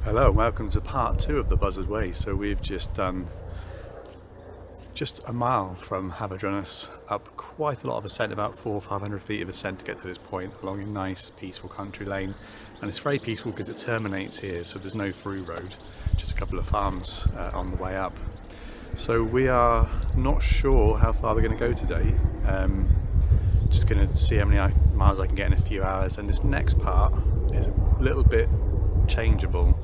Hello, welcome to part 2 of the Buzzard Way. So we've just done just a mile from Hafodyrynys up quite a lot of ascent, about 400 or 500 feet of ascent to get to this point along a nice peaceful country lane. And it's very peaceful because it terminates here, so there's no through road, just a couple of farms on the way up. So we are not sure how far we're going to go today. Just going to see how many miles I can get in a few hours, and this next part is a little bit changeable.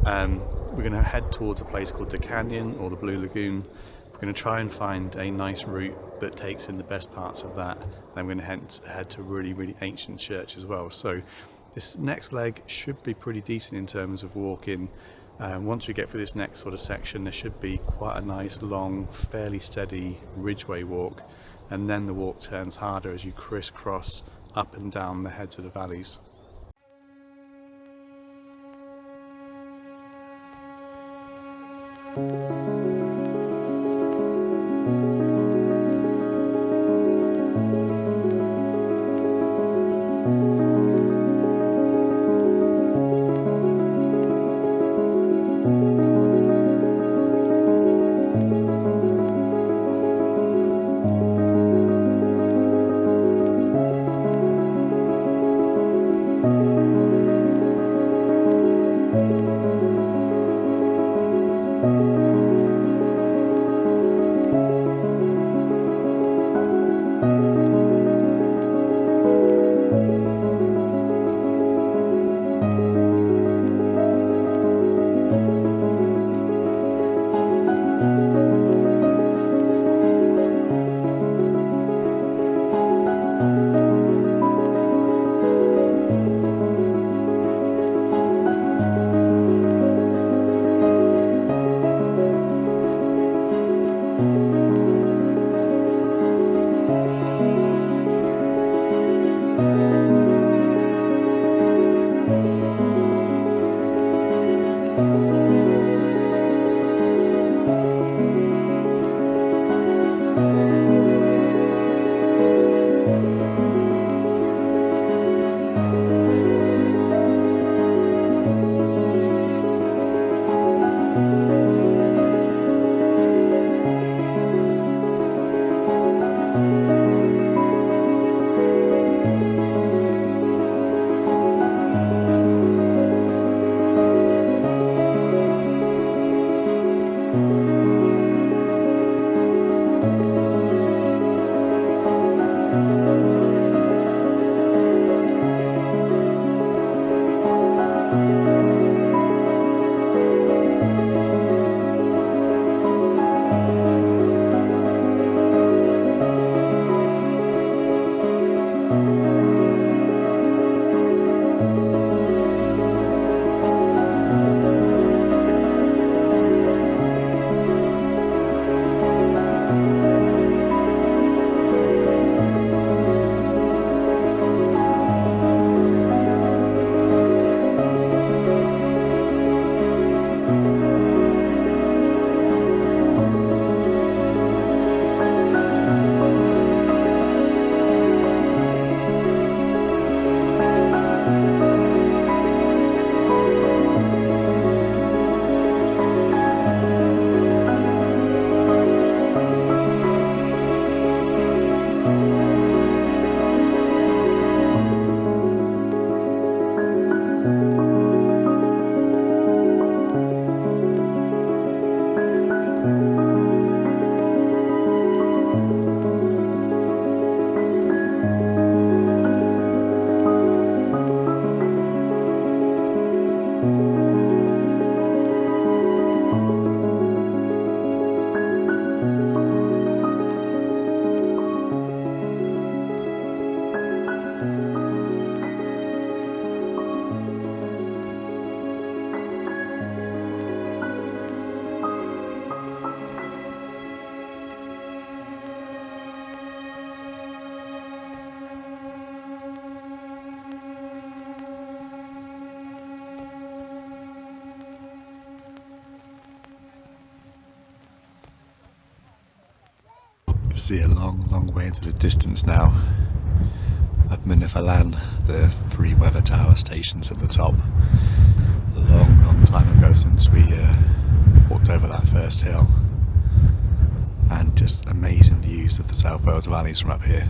We're going to head towards a place called the Canyon or the Blue Lagoon. We're going to try and find a nice route that takes in the best parts of that. Then we're going to head to a really ancient church as well. So this next leg should be pretty decent in terms of walking. Once we get through this next sort of section, there should be quite a nice long, fairly steady ridgeway walk, and then the walk turns harder as you crisscross up and down the heads of the valleys. See a long way into the distance now. Ebbw Vale, the three weather tower stations at the top. A long time since we walked over that first hill, and just amazing views of the South Wales valleys from up here.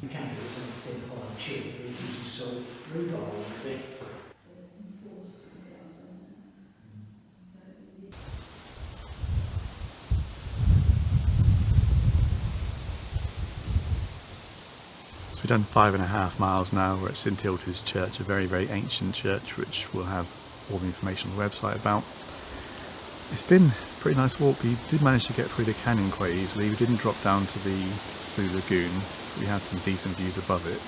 You can do something on a chip, but it usually so rude all of it. So we've done 5.5 miles now. We're at St Hilda's Church, a very, very ancient church, which we'll have all the information on the website about. It's been a pretty nice walk. We did manage to get through the canyon quite easily. We didn't drop down to the Blue Lagoon. We had some decent views above it.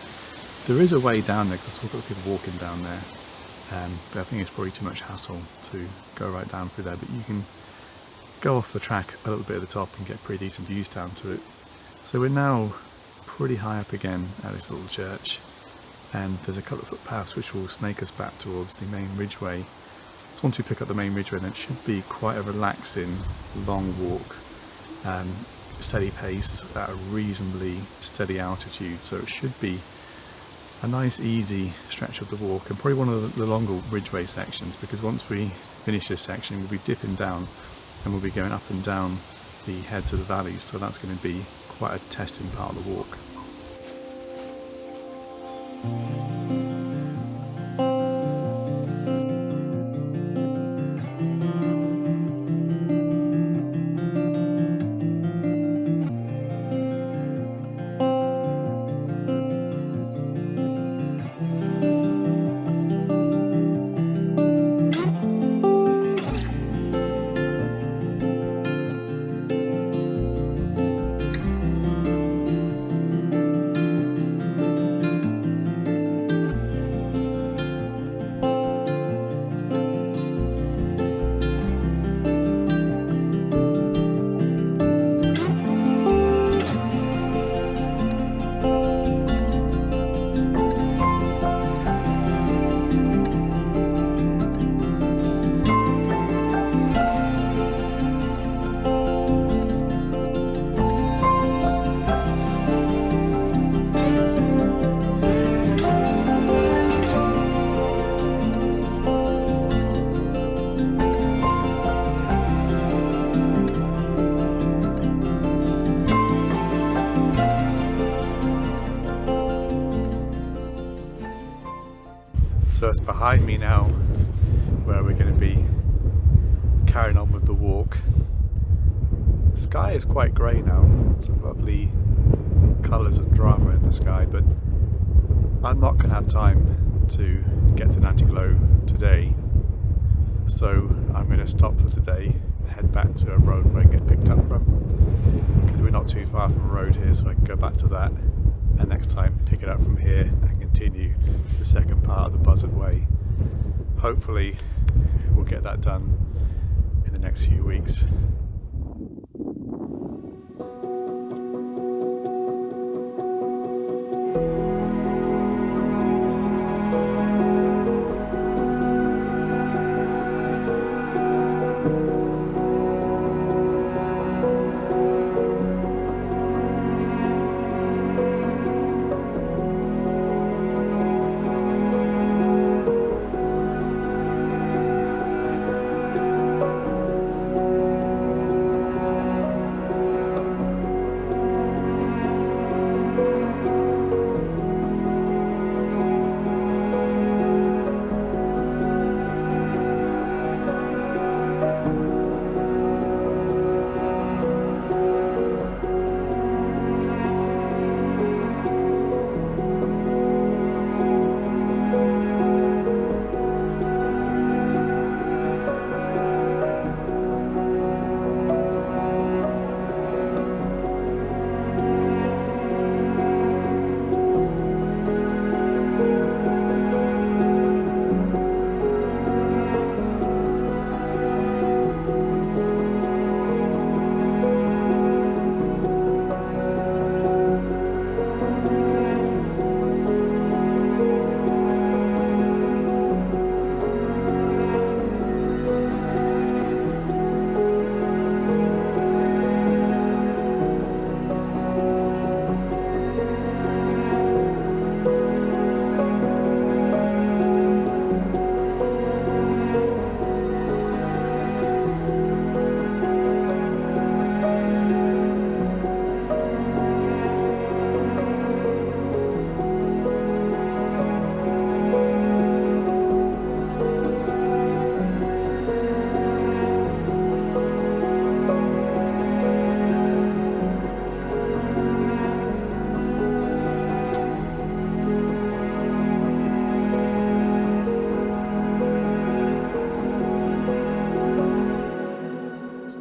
There is a way down there because I saw people walking down there, but I think it's probably too much hassle to go right down through there. But you can go off the track a little bit at the top and get pretty decent views down to it. So we're now pretty high up again at this little church, and there's a couple of footpaths which will snake us back towards the main ridgeway. So once we pick up the main ridgeway, then it should be quite a relaxing long walk, steady pace at a reasonably steady altitude, so it should be a nice easy stretch of the walk, and probably one of the longer ridgeway sections, because once we finish this section we'll be dipping down and we'll be going up and down the heads of the valleys, so that's going to be quite a testing part of the walk. So it's behind me now where we're going to be carrying on with the walk. The sky is quite grey now, some lovely colours and drama in the sky, but I'm not going to have time to get to Nantiglow today, so I'm going to stop for today and head back to a road where I can get picked up from, because we're not too far from a road here, so I can go back to that and next time pick it up from here and continue the second part of the Buzzard Way. Hopefully we'll get that done in the next few weeks.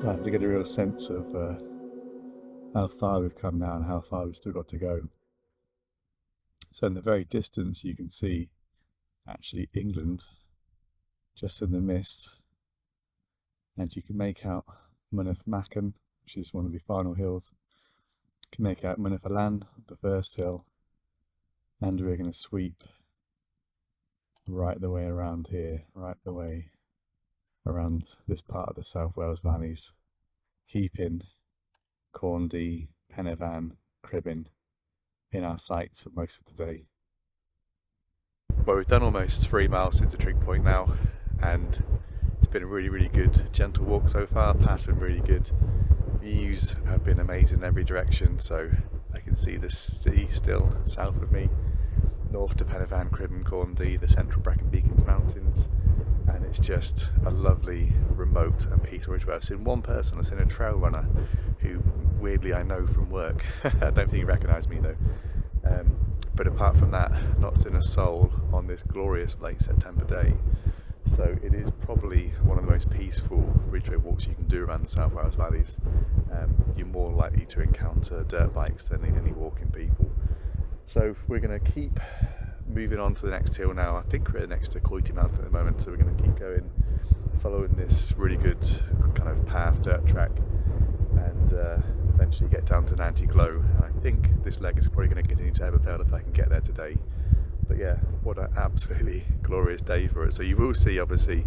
starting to get a real sense of how far we've come now and how far we've still got to go. So in the very distance you can see actually England just in the mist, and you can make out Mynyddig Macen, which is one of the final hills. You can make out Mynyddig Vale, the first hill, and we're going to sweep right the way around here, right the way around this part of the South Wales valleys, keeping Corndy, Pennevan, Cribin in our sights for most of the day. Well, we've done almost 3 miles since the trig point now, and it's been a really good gentle walk so far. Path's been really good, views have been amazing in every direction, so I can see the sea still south of me, north to Pennevan, Cribin, Corndy, the central Brecon Beacons mountains, and it's just a lovely, remote and peaceful ridge. I've seen one person, I've seen a trail runner who weirdly I know from work. I don't think he recognised me though. But apart from that, not seen a soul on this glorious late September day. So it is probably one of the most peaceful ridgeway walks you can do around the South Wales valleys. You're more likely to encounter dirt bikes than any walking people. So we're going to keep moving on to the next hill now. I think we're next to Coity Mountain at the moment, so we're going to keep going, following this really good kind of path, dirt track, and eventually get down to Nanty Glow. And I think this leg is probably going to continue to Ebbw Vale if I can get there today. But yeah, what an absolutely glorious day for it. So you will see, obviously,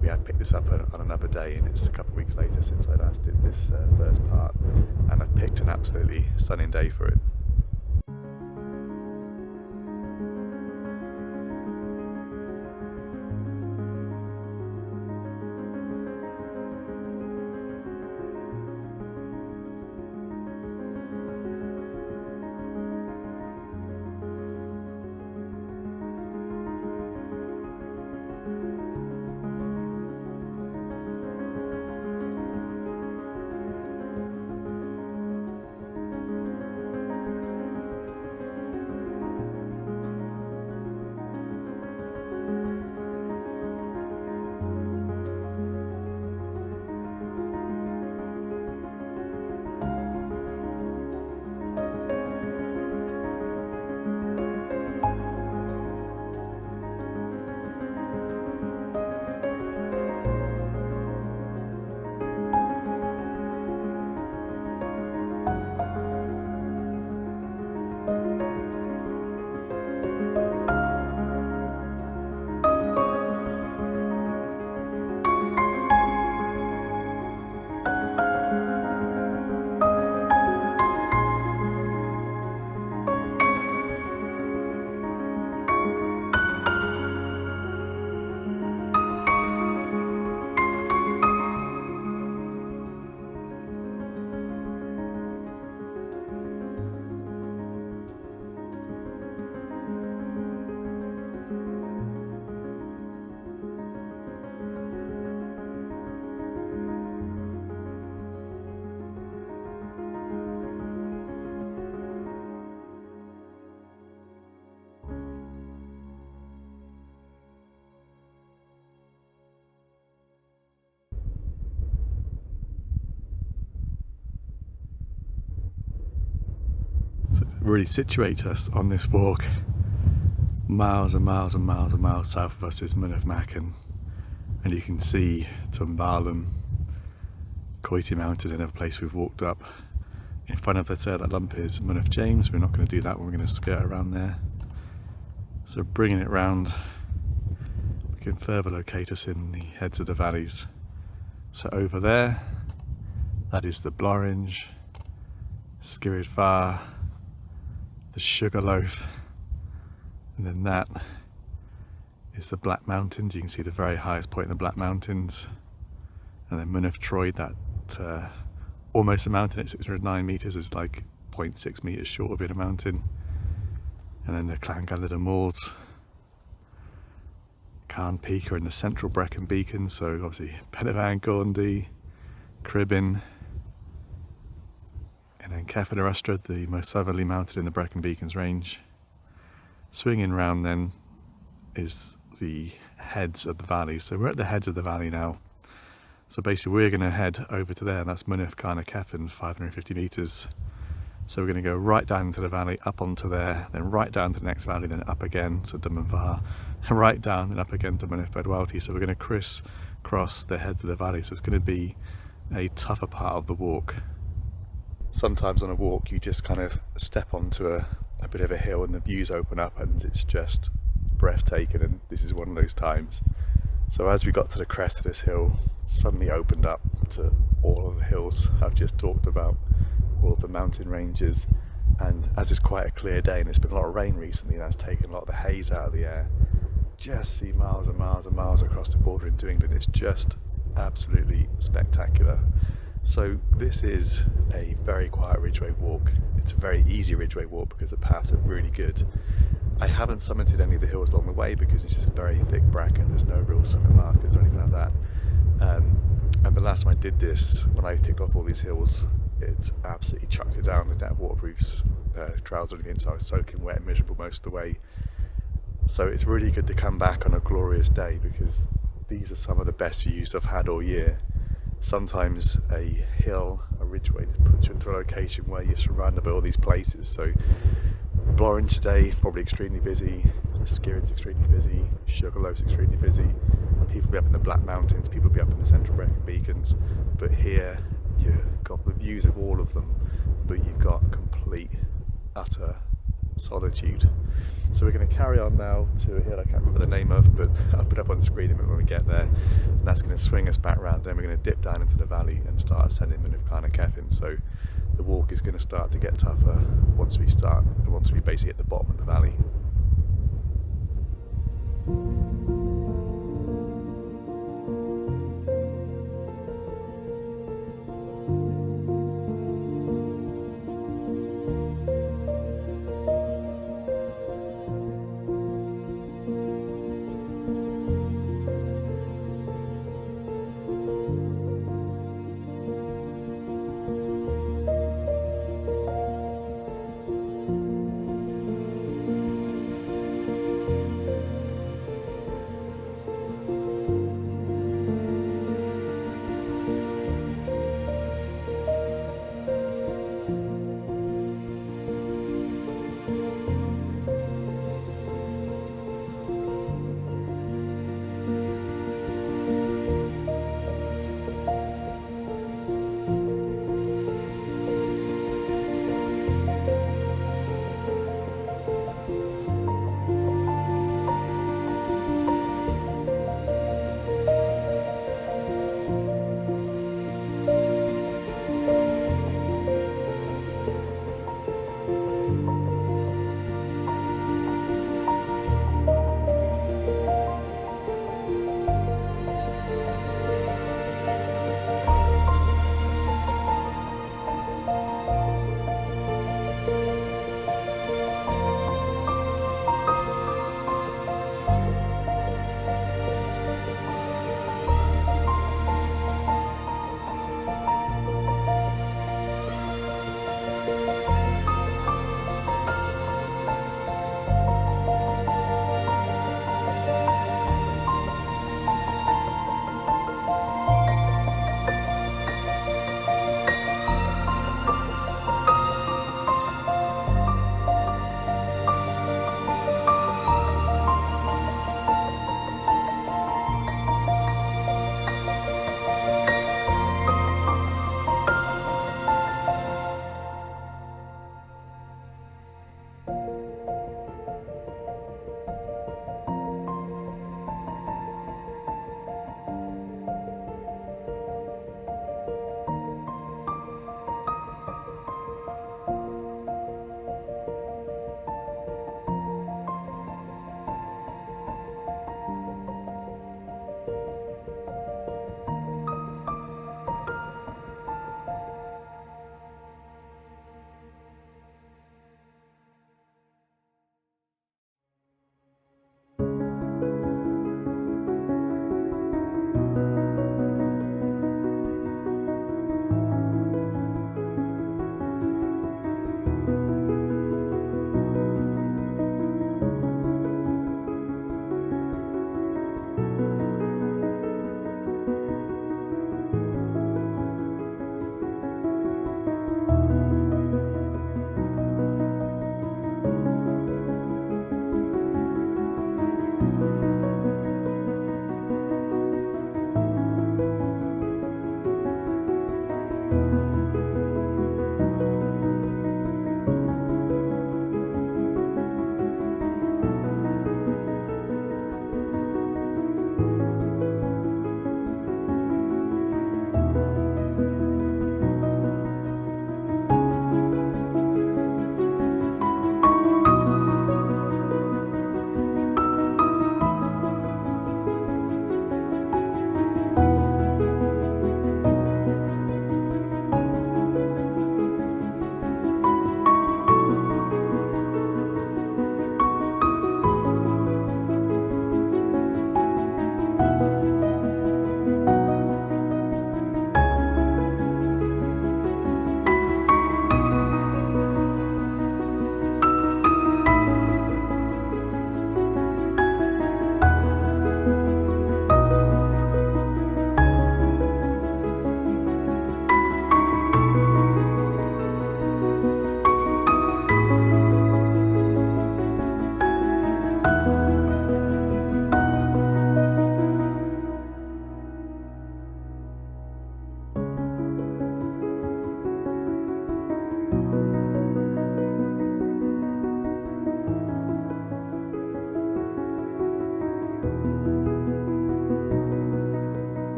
we have picked this up on another day, and it's a couple of weeks later since I last did this first part, and I've picked an absolutely stunning day for it. Really situate us on this walk. Miles and miles and miles and miles south of us is Mynyddig Macen, and you can see Tumbalum, Coity Mountain, another place we've walked up. In front of us there, that lump is Mynyddig James. We're not going to do that one, we're going to skirt around there. So bringing it round, we can further locate us in the heads of the valleys. So over there, that is the Blorange, Skirrid Far, the Sugarloaf, and then that is the Black Mountains. You can see the very highest point in the Black Mountains, and then Mynyddig Troid, that almost a mountain at 609 metres, is like 0.6 metres short of being a mountain, and then the Clan Gallader Moors, Carn Peak are in the central Brecon Beacons, so obviously Pennevan, Corndy, Cribin, and then Hafodyrynys, the most southerly mountain in the Brecon Beacons range. Swinging round then is the heads of the valley. So we're at the heads of the valley now. So basically we're going to head over to there, and that's Mynyddig Carn y Cefn, 550 metres. So we're going to go right down into the valley, up onto there, then right down to the next valley, then up again to Ebbw Vale, right down and up again to Mynyddig Bedwellty. So we're going to crisscross the heads of the valley, so it's going to be a tougher part of the walk. Sometimes on a walk you just kind of step onto a bit of a hill and the views open up and it's just breathtaking, and this is one of those times. So as we got to the crest of this hill, it suddenly opened up to all of the hills I've just talked about, all of the mountain ranges, and as it's quite a clear day and it's been a lot of rain recently, that's taken a lot of the haze out of the air, just see miles and miles and miles across the border into England. It's just absolutely spectacular. So this is a very quiet ridgeway walk. It's a very easy ridgeway walk because the paths are really good. I haven't summited any of the hills along the way because this is a very thick bracken. There's no real summit markers or anything like that. And the last time I did this, when I ticked off all these hills, it absolutely chucked it down. I didn't have waterproofs, trousers or anything, so I was soaking wet and miserable most of the way. So it's really good to come back on a glorious day because these are some of the best views I've had all year. Sometimes a hill, a ridgeway, puts you into a location where you're surrounded by all these places. So Blorin today, probably extremely busy, Skirrin's extremely busy, Sugarloaf's extremely busy, people will be up in the Black Mountains, people will be up in the Central Brecon Beacons, but here you've got the views of all of them, but you've got complete, utter solitude. So we're going to carry on now to a hill I can't remember the name of, but I'll put up on the screen when we get there, and that's going to swing us back round. Then we're going to dip down into the valley and start ascending Mynyddig Carn y Cefn. So the walk is going to start to get tougher once we basically hit the bottom of the valley.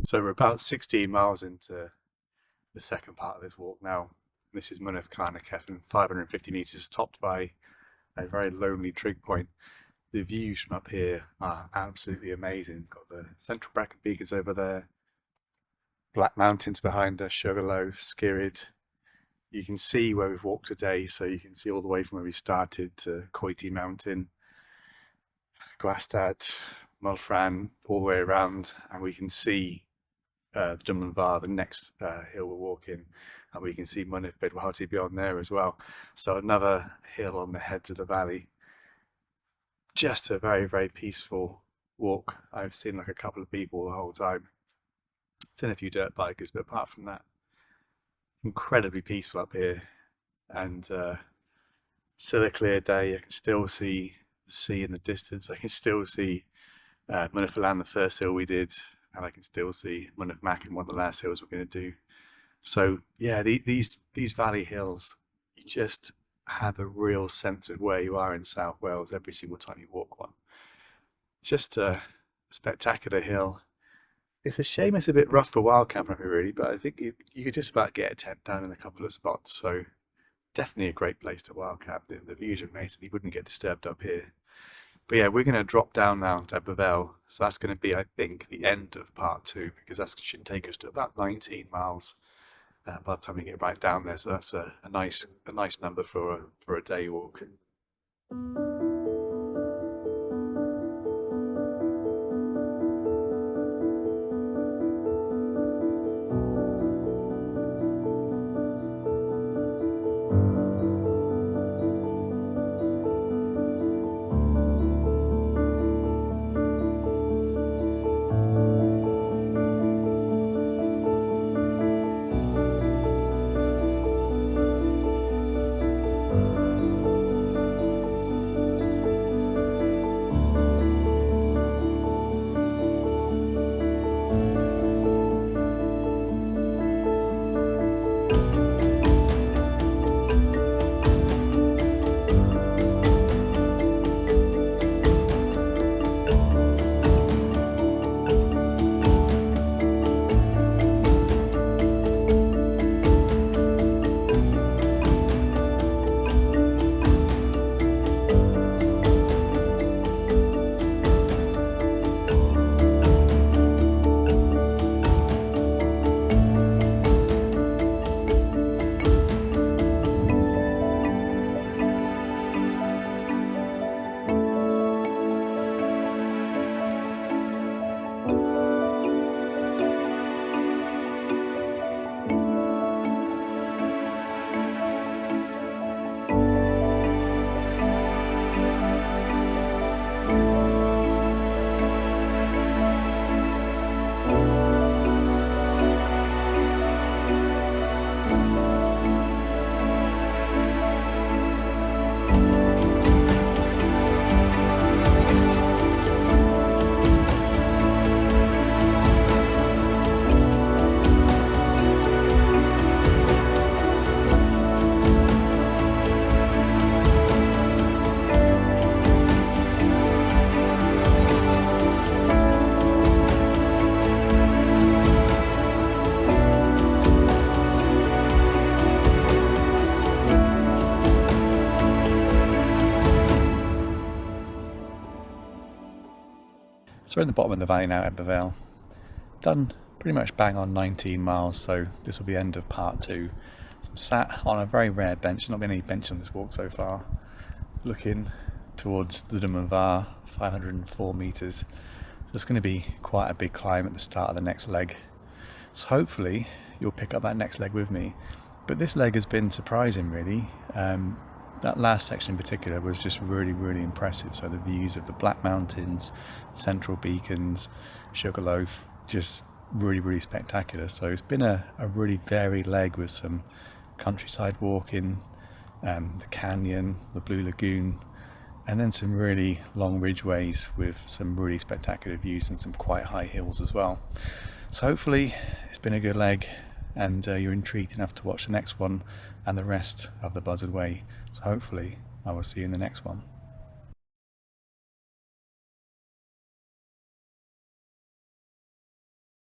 So we're about 16 miles into the second part of this walk now. This is Mynwent Carnarcefn, 550 metres, topped by a very lonely trig point. The views from up here are absolutely amazing. Got the central Brecon Beacons over there, Black Mountains behind us, Sugarloaf, Skirrid. You can see where we've walked today, so you can see all the way from where we started to Coity Mountain, Gwastad, Mulfran, all the way around, and we can see the Ebbw Vale, the next hill we're walking, and we can see Mynwent Bydwellty beyond there as well. So another hill on the heads of the valley. Just a very, very peaceful walk. I've seen like a couple of people the whole time. Seen a few dirt bikers, but apart from that, incredibly peaceful up here. And still a clear day. I can still see the sea in the distance. I can still see Mynwent Vale, the first hill we did, and I can still see Mynwent Macen, one of the last hills we're going to do. So yeah, these valley hills, you just have a real sense of where you are in South Wales every single time you walk one. Just a spectacular hill. It's a shame it's a bit rough for wild camping really, but I think you could just about get a tent down in a couple of spots. So definitely a great place to wild camp. The views are amazing. You wouldn't get disturbed up here. But yeah, we're going to drop down now to Ebbw Vale. So that's going to be, I think, the end of part 2, because that should take us to about 19 miles by the time we get right down there. So that's a nice number for a day walk. So we're in the bottom of the valley now at Ebbw Vale. Done pretty much bang on 19 miles, so this will be the end of part 2. So I'm sat on a very rare bench, not been any bench on this walk so far, looking towards the Ebbw Vale, 504 metres. So it's going to be quite a big climb at the start of the next leg. So hopefully you'll pick up that next leg with me. But this leg has been surprising really. That last section in particular was just really, really impressive. So the views of the Black Mountains, Central Beacons, Sugarloaf, just really, really spectacular. So it's been a really varied leg with some countryside walking, the canyon, the Blue Lagoon, and then some really long ridgeways with some really spectacular views and some quite high hills as well. So hopefully it's been a good leg and you're intrigued enough to watch the next one and the rest of the Buzzard Way. So hopefully I will see you in the next one.